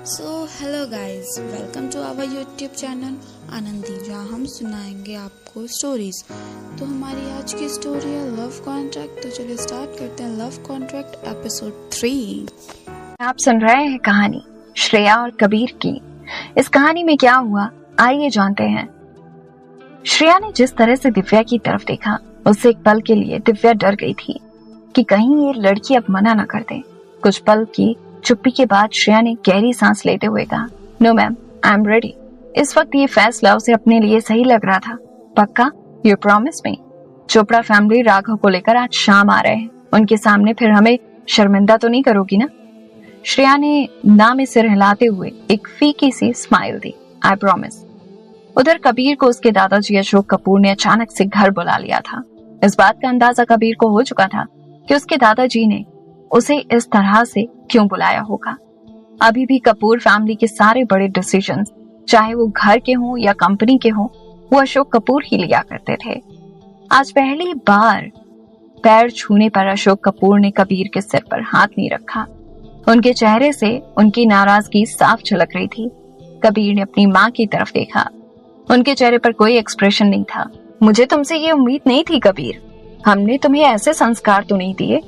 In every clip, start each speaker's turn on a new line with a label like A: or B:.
A: Hello guys, welcome to our YouTube channel Anandi, जहाँ हम सुनाएंगे आपको स्टोरीज। तो हमारी आज की स्टोरी है लव कॉन्ट्रैक्ट। तो चलिए स्टार्ट करते हैं लव कॉन्ट्रैक्ट एपिसोड 3।
B: आप सुन रहे हैं कहानी श्रेया और कबीर की। इस कहानी में क्या हुआ, आइए जानते हैं। श्रेया ने जिस तरह से दिव्या की तरफ देखा, उससे एक पल के लिए दिव्या डर गई थी कि कहीं ये लड़की अब मना न कर दे। कुछ पल की चुप्पी के बाद श्रेया ने गहरी सांस लेते हुए कहा, no ma'am, I am ready. इस वक्त ये फैसला उसे अपने लिए सही लग रहा था। पक्का? You promise me? Chopra family Raghav को लेकर आज शाम आ रहे हैं। उनके सामने फिर हमें शर्मिंदा तो नहीं करोगी ना? श्रेया ने ना में सिर हिलाते हुए एक फीकी सी स्माइल दी, आई प्रॉमिस। उधर कबीर को उसके दादाजी अशोक कपूर ने अचानक से घर बुला लिया था। इस बात का अंदाजा कबीर को हो चुका था कि उसके दादाजी ने उसे इस तरह से क्यों बुलाया होगा। अभी भी कपूर फैमिली के सारे बड़े डिसीजंस, चाहे वो घर के हों या कंपनी के हों, वो अशोक कपूर ही लिया करते थे। आज पहली बार पैर छूने पर अशोक कपूर ने कबीर के सिर पर हाथ नहीं रखा। उनके चेहरे से उनकी नाराजगी साफ झलक रही थी। कबीर ने अपनी माँ की तरफ देखा। उनके चेहरे पर कोई एक्सप्रेशन नहीं था। मुझे तुमसे ये उम्मीद नहीं थी कबीर। हमने तुम्हें ऐसे संस्कार तो नहीं दिए।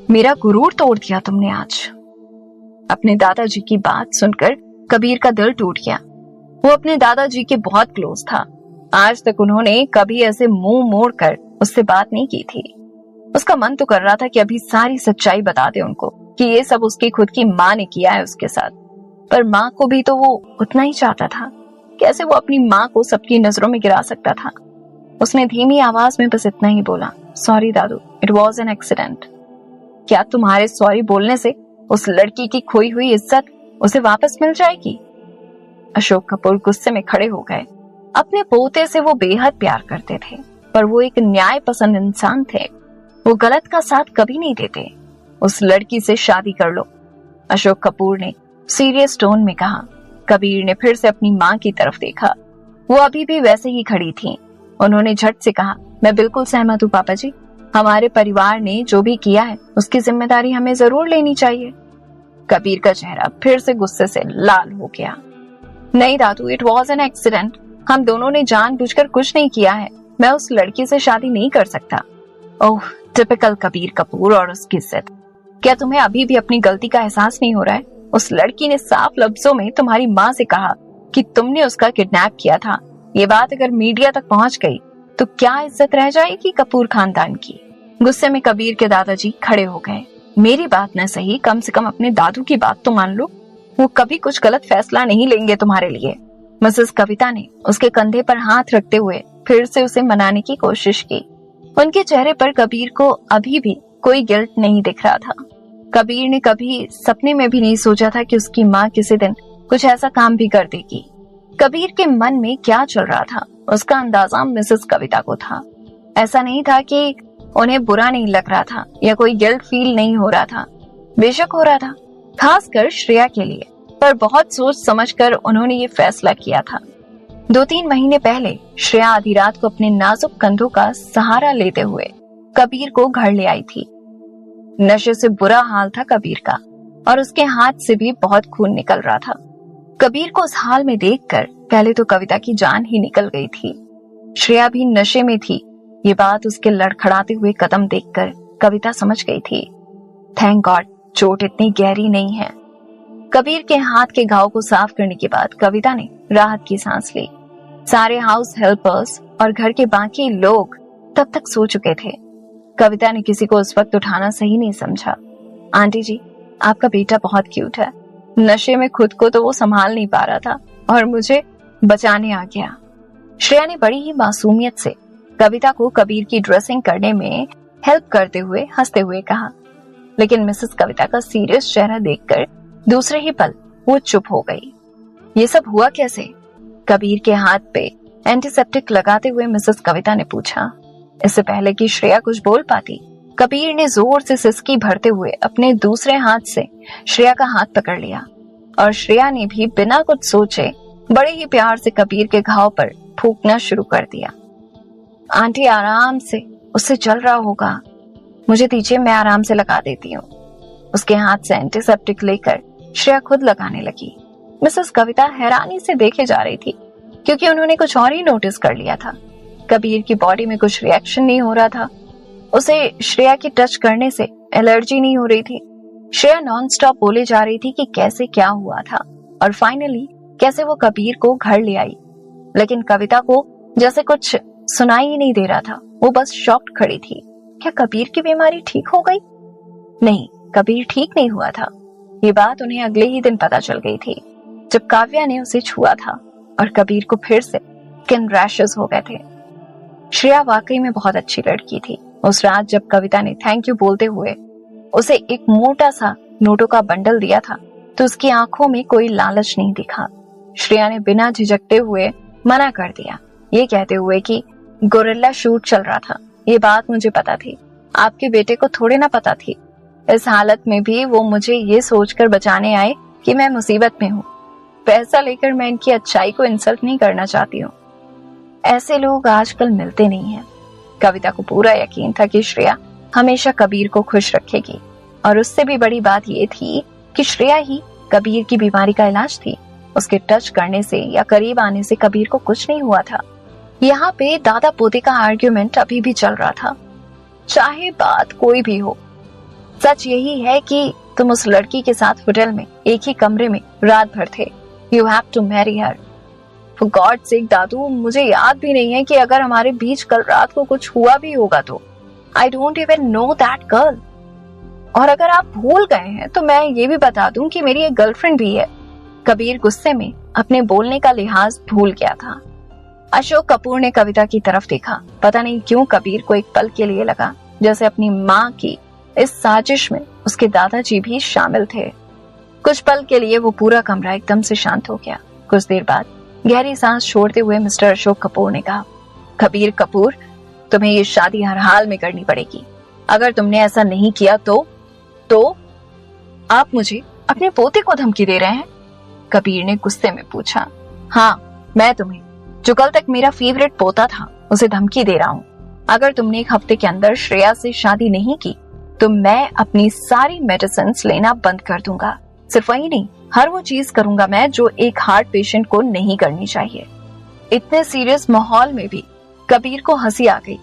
B: मेरा गुरूर तोड़ दिया तुमने आज। अपने दादाजी की बात सुनकर कबीर का दिल टूट गया। वो अपने दादाजी के बहुत क्लोज था। आज तक उन्होंने कभी ऐसे मुंह मोड़कर उससे बात नहीं की थी। उसका मन तो कर रहा था कि अभी सारी सच्चाई बता दे उनको कि ये सब उसकी खुद की माँ ने किया है उसके साथ। पर माँ को भी तो वो उतना ही चाहता था। कैसे वो अपनी माँ को सबकी नजरों में गिरा सकता था? उसने धीमी आवाज में बस इतना ही बोला, sorry Dadu, it was an accident. क्या तुम्हारे सॉरी बोलने से उस लड़की की खोई हुई इज्जत उसे वापस मिल जाएगी? अशोक कपूर गुस्से में खड़े हो गए। अपने पोते से वो बेहद प्यार करते थे, पर वो एक न्याय पसंद इंसान थे। वो गलत का साथ कभी नहीं देते। उस लड़की से शादी कर लो, अशोक कपूर ने सीरियस टोन में कहा। कबीर ने फिर से अपनी माँ की तरफ देखा। वो अभी भी वैसे ही खड़ी थी। उन्होंने झट से कहा, मैं बिल्कुल सहमत हूँ पापा जी। हमारे परिवार ने जो भी किया है उसकी जिम्मेदारी हमें जरूर लेनी चाहिए। कबीर का चेहरा फिर से गुस्से से लाल हो गया। नहीं दादू, इट वॉज एन एक्सीडेंट। हम दोनों ने जानबूझकर कुछ नहीं किया है। मैं उस लड़की से शादी नहीं कर सकता। ओह, टिपिकल कबीर कपूर और उसकी जिद। क्या तुम्हें अभी भी अपनी गलती का एहसास नहीं हो रहा है? उस लड़की ने साफ लफ्जों में तुम्हारी माँ से कहा कि तुमने उसका किडनैप किया था। ये बात अगर मीडिया तक पहुंच गई तो क्या इज्जत रह जाएगी कपूर खानदान की? गुस्से में कबीर के दादाजी खड़े हो गए। मेरी बात न सही, कम से कम अपने दादू की बात तो मान लो। वो कभी कुछ गलत फैसला नहीं लेंगे तुम्हारे लिए। मिसेस कविता ने उसके कंधे पर हाथ रखते हुए फिर से उसे मनाने की कोशिश की। उनके चेहरे पर कबीर को अभी भी कोई गिल्ट नहीं दिख रहा था। कबीर ने कभी सपने में भी नहीं सोचा था कि उसकी माँ किसी दिन कुछ ऐसा काम भी कर देगी। कबीर के मन में क्या चल रहा था, उसका अंदाजा मिसेस कविता को था। ऐसा नहीं था कि उन्हें बुरा नहीं लग रहा था या कोई गिल्ट फील नहीं हो रहा था। बेशक हो रहा था, खासकर श्रेया के लिए। पर बहुत सोच समझकर उन्होंने ये फैसला किया था। 2-3 महीने पहले श्रेया आधी रात को अपने नाजुक कंधों का सहारा लेते हुए कबीर को घर ले आई थी। नशे से बुरा हाल था कबीर का और उसके हाथ से भी बहुत खून निकल रहा था। कबीर को उस हाल में देखकर पहले तो कविता की जान ही निकल गई थी। श्रेया भी नशे में थी। ये बात उसके लड़खड़ाते हुए कदम देखकर कविता समझ गई थी। थैंक गॉड, चोट इतनी गहरी नहीं है। कबीर के हाथ के घाव को साफ करने के बाद कविता ने राहत की सांस ली। सारे हाउस हेल्पर्स और घर के बाकी लोग तब तक सो चुके थे। कविता ने किसी को उस वक्त उठाना सही नहीं समझा। आंटी जी, आपका बेटा बहुत क्यूट है। नशे में खुद को तो वो संभाल नहीं पा रहा था और मुझे बचाने आ गया। श्रेया ने बड़ी ही मासूमियत से कविता को कबीर की ड्रेसिंग करने में हेल्प करते हुए हंसते हुए कहा। लेकिन मिसेस कविता का सीरियस चेहरा देखकर दूसरे ही पल वो चुप हो गई। ये सब हुआ कैसे? कबीर के हाथ पे एंटीसेप्टिक लगाते हुए मिसेस कविता ने पूछा। इससे पहले कि श्रेया कुछ बोल पाती, कबीर ने जोर से सिसकी भरते हुए अपने दूसरे हाथ से श्रेया का हाथ पकड़ लिया और श्रेया ने भी बिना कुछ सोचे बड़े ही प्यार से कबीर के घाव पर फूंकना शुरू कर दिया। आंटी आराम से, उससे चल रहा होगा। मुझे दीजिए, मैं आराम से लगा देती हूँ। उसके हाथ से एंटीसेप्टिक लेकर श्रेया खुद लगाने लगी। मिसेस कविता हैरानी से देखे जा रही थी क्योंकि उन्होंने कुछ और ही नोटिस कर लिया था। कबीर की बॉडी में कुछ रिएक्शन नहीं हो रहा था। उसे श्रेया की टच करने से एलर्जी नहीं हो रही थी। श्रेया नॉन स्टॉप बोले जा रही थी कि कैसे क्या हुआ था और फाइनली कैसे वो कबीर को घर ले आई, लेकिन कविता को जैसे कुछ सुनाई ही नहीं दे रहा था। वो बस शॉक्ड खड़ी थी। क्या कबीर की बीमारी ठीक हो गई? नहीं, कबीर ठीक नहीं हुआ था। ये बात उन्हें अगले ही दिन पता चल गई थी जब काव्या ने उसे छुआ था और कबीर को फिर से स्किन रैशेस हो गए थे। श्रेया वाकई में बहुत अच्छी लड़की थी। उस रात जब कविता ने थैंक यू बोलते हुए उसे एक मोटा सा नोटों का बंडल दिया था तो उसकी आंखों में कोई लालच नहीं दिखा। श्रेया ने बिना झिझकते हुए मना कर दिया, ये कहते हुए कि गोरिल्ला शूट चल रहा था। ये बात मुझे पता थी, आपके बेटे को थोड़ी ना पता थी। इस हालत में भी वो मुझे ये सोचकर बचाने आए कि मैं मुसीबत में हूँ। पैसा लेकर मैं इनकी अच्छाई को इंसल्ट नहीं करना चाहती हूँ। ऐसे लोग आजकल मिलते नहीं हैं। कविता को पूरा यकीन था कि श्रेया हमेशा कबीर को खुश रखेगी और उससे भी बड़ी बात ये थी कि श्रेया ही कबीर की बीमारी का इलाज थी। उसके टच करने से या करीब आने से कबीर को कुछ नहीं हुआ था। यहाँ पे दादा पोते का आर्ग्यूमेंट अभी भी चल रहा था। चाहे बात कोई भी हो, सच यही है कि तुम उस लड़की के साथ होटल में एक ही कमरे में रात भर थे। You have to marry her. For God sake दादू, मुझे याद भी नहीं है कि अगर हमारे बीच कल रात को कुछ हुआ भी होगा तो। I don't even know that girl. और अगर आप भूल गए हैं तो मैं ये भी बता दूं कि मेरी एक गर्लफ्रेंड भी है। कबीर गुस्से में अपने बोलने का लिहाज भूल गया था। अशोक कपूर ने कविता की तरफ देखा। पता नहीं क्यों कबीर को एक पल के लिए लगा जैसे अपनी माँ की इस साजिश में उसके दादाजी भी शामिल थे। कुछ पल के लिए वो पूरा कमरा एकदम से शांत हो गया। कुछ देर बाद गहरी सांस छोड़ते हुए मिस्टर अशोक कपूर ने कहा, कबीर कपूर, तुम्हें ये शादी हर हाल में करनी पड़ेगी। अगर तुमने ऐसा नहीं किया तो आप मुझे अपने पोते को धमकी दे रहे हैं? कबीर ने गुस्से में पूछा। हाँ, मैं तुम्हें, जो कल तक मेरा फेवरेट पोता था, उसे धमकी दे रहा हूँ। अगर तुमने एक हफ्ते के अंदर श्रेया से शादी नहीं की तो मैं अपनी सारी मेडिसिन लेना बंद कर दूंगा। सिर्फ वही नहीं, हर वो चीज करूंगा मैं जो एक हार्ट पेशेंट को नहीं करनी चाहिए। इतने सीरियस माहौल में भी कबीर को हंसी आ गई।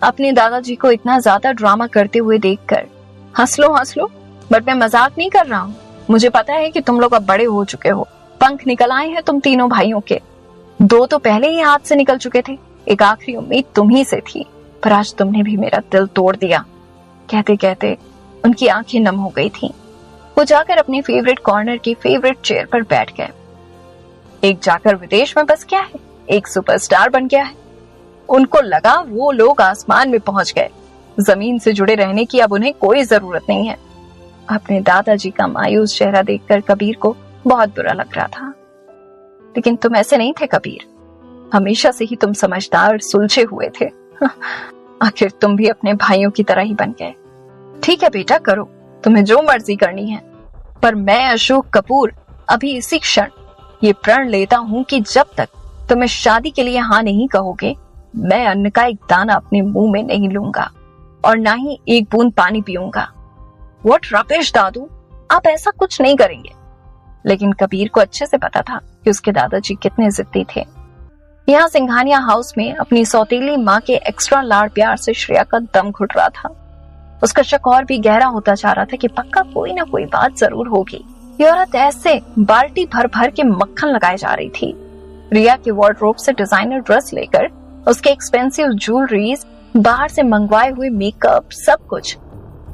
B: अपने दादाजी को इतना ज्यादा ड्रामा करते हुए देखकर हंस लो, बट मैं मजाक नहीं कर रहा हूँ। मुझे पता है कि तुम लोग अब बड़े हो चुके हो। पंख निकल आए हैं तुम तीनों भाइयों के। 2 तो पहले ही हाथ से निकल चुके थे। एक आखिरी उम्मीद तुम ही से थी, पर आज तुमने भी मेरा दिल तोड़ दिया। कहते कहते उनकी आंखें नम हो गई थीं। वो जाकर अपने फेवरेट कॉर्नर की फेवरेट चेयर पर बैठ गए। एक जाकर विदेश में बस गया है, एक सुपरस्टार बन गया है। उनको लगा वो लोग आसमान में पहुंच गए। जमीन से जुड़े रहने की अब उन्हें कोई जरूरत नहीं है। अपने दादाजी का मायूस चेहरा देखकर कबीर को बहुत बुरा लग रहा था। लेकिन तुम ऐसे नहीं थे कबीर, हमेशा से ही तुम समझदार और सुलझे हुए थे। आखिर तुम भी अपने भाइयों की तरह ही बन गए। ठीक है बेटा, करो, तुम्हें जो मर्जी करनी है, पर मैं अशोक कपूर अभी इसी क्षण ये प्रण लेता हूँ कि जब तक तुम्हें शादी के लिए हाँ नहीं कहोगे, मैं अन्न का एक दाना अपने मुंह में नहीं लूंगा और ना ही एक बूंद पानी पीऊंगा। व्हाट रबिश दादू, आप ऐसा कुछ नहीं करेंगे। लेकिन कबीर को अच्छे से पता था कि उसके दादाजी कितने जिद्दी थे। यहाँ सिंघानिया हाउस में अपनी सौतेली माँ के एक्स्ट्रा लाड़ प्यार से श्रेया का दम घुट रहा था। उसका शक और भी गहरा होता जा रहा था कि पक्का कोई ना कोई बात जरूर होगी। ये औरत ऐसे बाल्टी भर भर के मक्खन लगाए जा रही थी। रिया के वार्डरोब से डिजाइनर ड्रेस लेकर उसके एक्सपेंसिव ज्वेलरीज, बाहर से मंगवाए हुए मेकअप, सब कुछ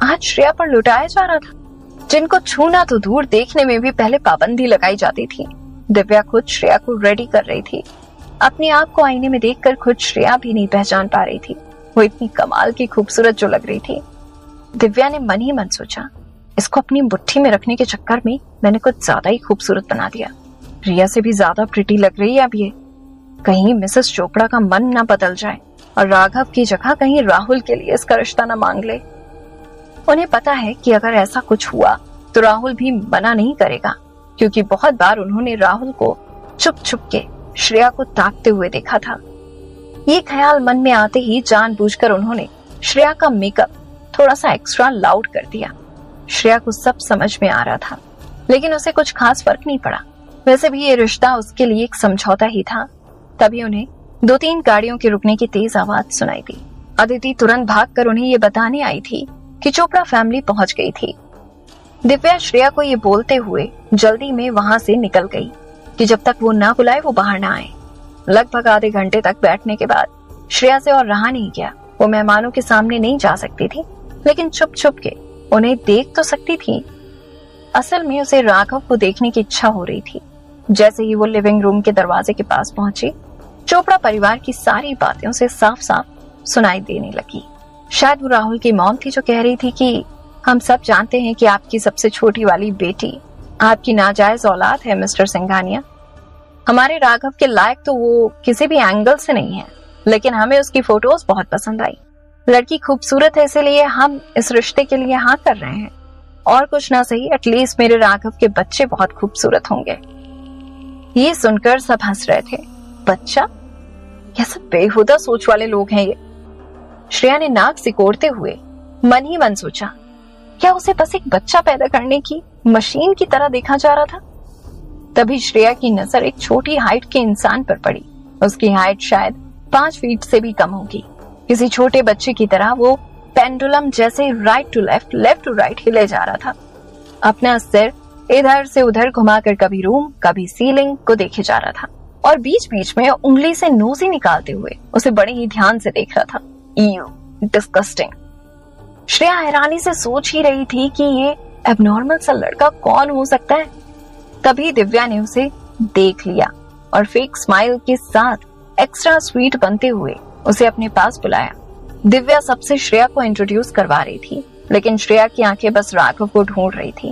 B: आज श्रेया पर लुटाया जा रहा था, जिनको छूना तो दूर, देखने में भी पहले पाबंदी लगाई जाती थी। दिव्या खुद श्रेया को रेडी कर रही थी। अपने आप को आईने में देखकर खुद श्रेया भी नहीं पहचान पा रही थी। वो इतनी कमाल की खूबसूरत जो लग रही थी। दिव्या ने मन ही मन सोचा, इसको अपनी मुट्ठी में रखने के चक्कर में मैंने कुछ ज्यादा ही खूबसूरत बना दिया। रिया से भी ज्यादा प्रिटी लग रही है अब ये। कहीं मिसेस चोपड़ा का मन ना बदल जाए और राघव की जगह कहीं राहुल के लिए इसका रिश्ता ना मांग ले। उन्हें पता है कि अगर ऐसा कुछ हुआ तो राहुल भी मना नहीं करेगा, क्योंकि बहुत बार उन्होंने राहुल को छुप छुप के श्रेया को ताकते हुए देखा था। ये ख्याल मन में आते ही जानबूझकर उन्होंने श्रेया का मेकअप थोड़ा सा एक्स्ट्रा लाउड कर दिया। श्रेया को सब समझ में आ रहा था, लेकिन उसे कुछ खास फर्क नहीं पड़ा। वैसे भी ये रिश्ता उसके लिए एक समझौता ही था। तभी उन्हें 2-3 गाड़ियों के रुकने की तेज आवाज सुनाई दी। अदिति तुरंत भागकर उन्हें ये बताने आई थी कि चोपड़ा फैमिली पहुंच गई थी। दिव्या श्रेया को ये बोलते हुए जल्दी में वहां से निकल गई कि जब तक वो ना बुलाए वो बाहर ना आए। लगभग आधे घंटे तक बैठने के बाद श्रेया से और रहा नहीं गया। वो मेहमानों के सामने नहीं जा सकती थी, लेकिन छुप छुप के उन्हें देख तो सकती थी। असल में उसे राघव को देखने की इच्छा हो रही थी। जैसे ही वो लिविंग रूम के दरवाजे के पास पहुंची, चोपड़ा परिवार की सारी बातें उसे साफ साफ सुनाई देने लगी। शायद वो राहुल की मॉम थी जो कह रही थी कि हम सब जानते हैं कि आपकी सबसे छोटी वाली बेटी आपकी नाजायज औलाद है मिस्टर सिंघानिया। हमारे राघव के लायक तो वो किसी भी एंगल से नहीं है, लेकिन हमें उसकी फोटोज बहुत पसंद आई। लड़की खूबसूरत है, इसीलिए हम इस रिश्ते के लिए हाँ कर रहे हैं। और कुछ ना सही, एटलीस्ट मेरे राघव के बच्चे बहुत खूबसूरत होंगे। ये सुनकर सब हंस रहे थे। बच्चा? कैसा बेहुदा सोच वाले लोग हैं ये। श्रेया ने नाक सिकोड़ते हुए मन ही मन सोचा, क्या उसे बस एक बच्चा पैदा करने की मशीन की तरह देखा जा रहा था? तभी श्रेया की नजर एक छोटी हाइट के इंसान पर पड़ी। उसकी हाइट शायद 5 फीट से भी कम होगी। किसी छोटे बच्चे की तरह वो पेंडुलम जैसे right to left, left to right हिले जा रहा था। अपना सिर इधर से उधर घुमाकर कभी रूम कभी सीलिंग को देखे जा रहा था और बीच बीच में उंगली से नोज़ी निकालते हुए उसे बड़े ही ध्यान से देख रहा था। EU, disgusting. श्रेया हैरानी से सोच ही रही थी कि ये एबनॉर्मल सा लड़का कौन हो सकता है। तभी दिव्या ने उसे देख लिया और फेक स्माइल के साथ एक्स्ट्रा स्वीट बनते हुए उसे अपने पास बुलाया। दिव्या सबसे श्रेया को इंट्रोड्यूस करवा रही थी, लेकिन श्रेया की आंखें बस राघव को ढूंढ रही थी।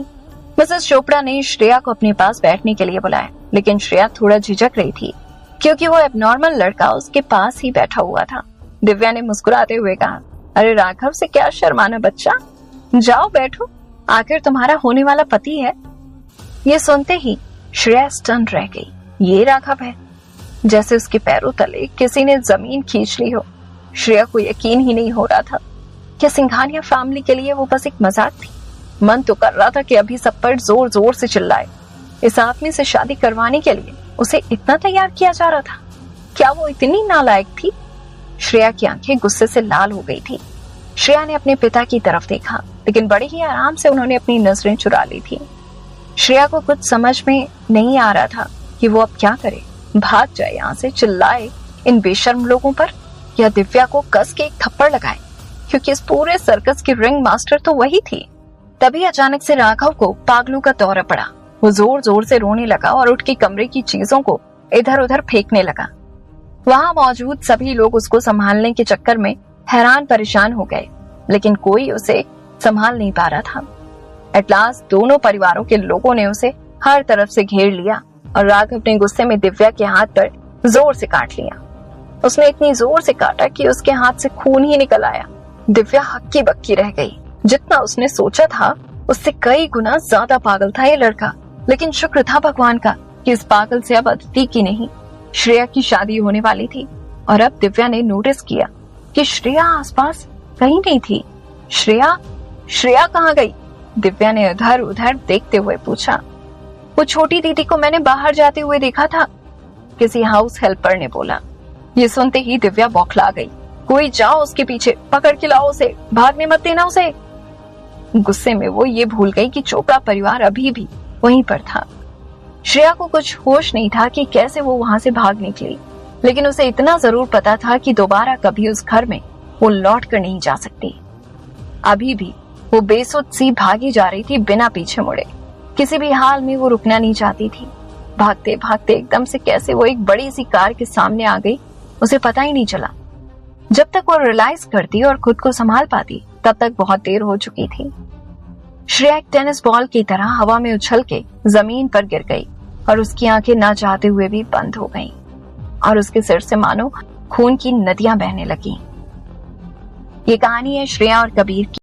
B: मिसेस चोपड़ा ने श्रेया को अपने पास बैठने के लिए बुलाया, लेकिन श्रेया थोड़ा झिझक रही थी क्योंकि वो एबनॉर्मल लड़का उसके पास ही बैठा हुआ था। दिव्या ने मुस्कुराते हुए कहा, अरे राघव से क्या शर्माना बच्चा, जाओ बैठो, आखिर तुम्हारा होने वाला पति है। ये सुनते ही श्रेया स्टन रह गई। ये राघव है? जैसे उसके पैरों तले किसी ने जमीन खींच ली हो। श्रेया को यकीन ही नहीं हो रहा था कि सिंघानिया फैमिली के लिए वो बस एक मजाक थी। मन तो कर रहा था कि अभी सब पर जोर जोर से चिल्लाए। इस आदमी से शादी करवाने के लिए उसे इतना तैयार किया जा रहा था। क्या वो इतनी नालायक थी? श्रेया की आंखें गुस्से से लाल हो गई थी। श्रेया ने अपने पिता की तरफ देखा, लेकिन बड़े ही आराम से उन्होंने अपनी नजरें चुरा ली थी। श्रेया को कुछ समझ में नहीं आ रहा था कि वो अब क्या करे। भाग जाए यहाँ से, चिल्लाए इन बेशर्म लोगों पर, या दिव्या को कस के एक थप्पड़ लगाए, क्योंकि इस पूरे सर्कस की रिंग मास्टर तो वही थी। तभी अचानक से राघव को पागलों का दौरा पड़ा। वो जोर जोर से रोने लगा और उठ के कमरे की चीजों को इधर उधर फेंकने लगा। वहां मौजूद सभी लोग उसको संभालने के चक्कर में हैरान परेशान हो गए, लेकिन कोई उसे संभाल नहीं पा रहा था। एट लास्ट दोनों परिवारों के लोगों ने उसे हर तरफ से घेर लिया और राघव ने गुस्से में दिव्या के हाथ पर जोर से काट लिया। उसने इतनी जोर से काटा कि उसके हाथ से खून ही निकल आया। दिव्या हक्की बक्की रह गई। जितना उसने सोचा था उससे कई गुना ज्यादा पागल था ये लड़का, लेकिन शुक्र था भगवान का कि इस पागल से अब अदिति की नहीं, श्रेया की शादी होने वाली थी। और अब दिव्या ने नोटिस किया कि श्रेया आसपास कहीं नहीं थी। श्रेया कहाँ गई? दिव्या ने इधर उधर देखते हुए पूछा। वो छोटी दीदी को मैंने बाहर जाते हुए देखा था, किसी हाउस हेल्पर ने बोला। ये सुनते ही दिव्या बौखला गई। कोई जाओ उसके पीछे, पकड़ के लाओ उसे, भागने मत देना उसे। गुस्से में वो ये भूल गई कि चोपड़ा परिवार अभी भी वहीं पर था। श्रेया को कुछ होश नहीं था कि कैसे वो वहां से भाग निकली, लेकिन उसे इतना जरूर पता था कि दोबारा कभी उस घर में वो लौट कर नहीं जा सकती। अभी भी वो बेसुध सी भागी जा रही थी बिना पीछे मुड़े। किसी भी हाल में वो रुकना नहीं चाहती थी। भागते भागते एकदम से कैसे वो एक बड़ी सी कार के सामने आ गई, उसे पता ही नहीं चला। जब तक वो रियलाइज करती और खुद को संभाल पाती, तब तक बहुत देर हो चुकी थी। श्रेया एक टेनिस बॉल की तरह हवा में उछल के जमीन पर गिर गई और उसकी आंखें ना चाहते हुए भी बंद हो गईं और उसके सिर से मानो खून की नदियां बहने लगीं। ये कहानी है श्रेया और कबीर की।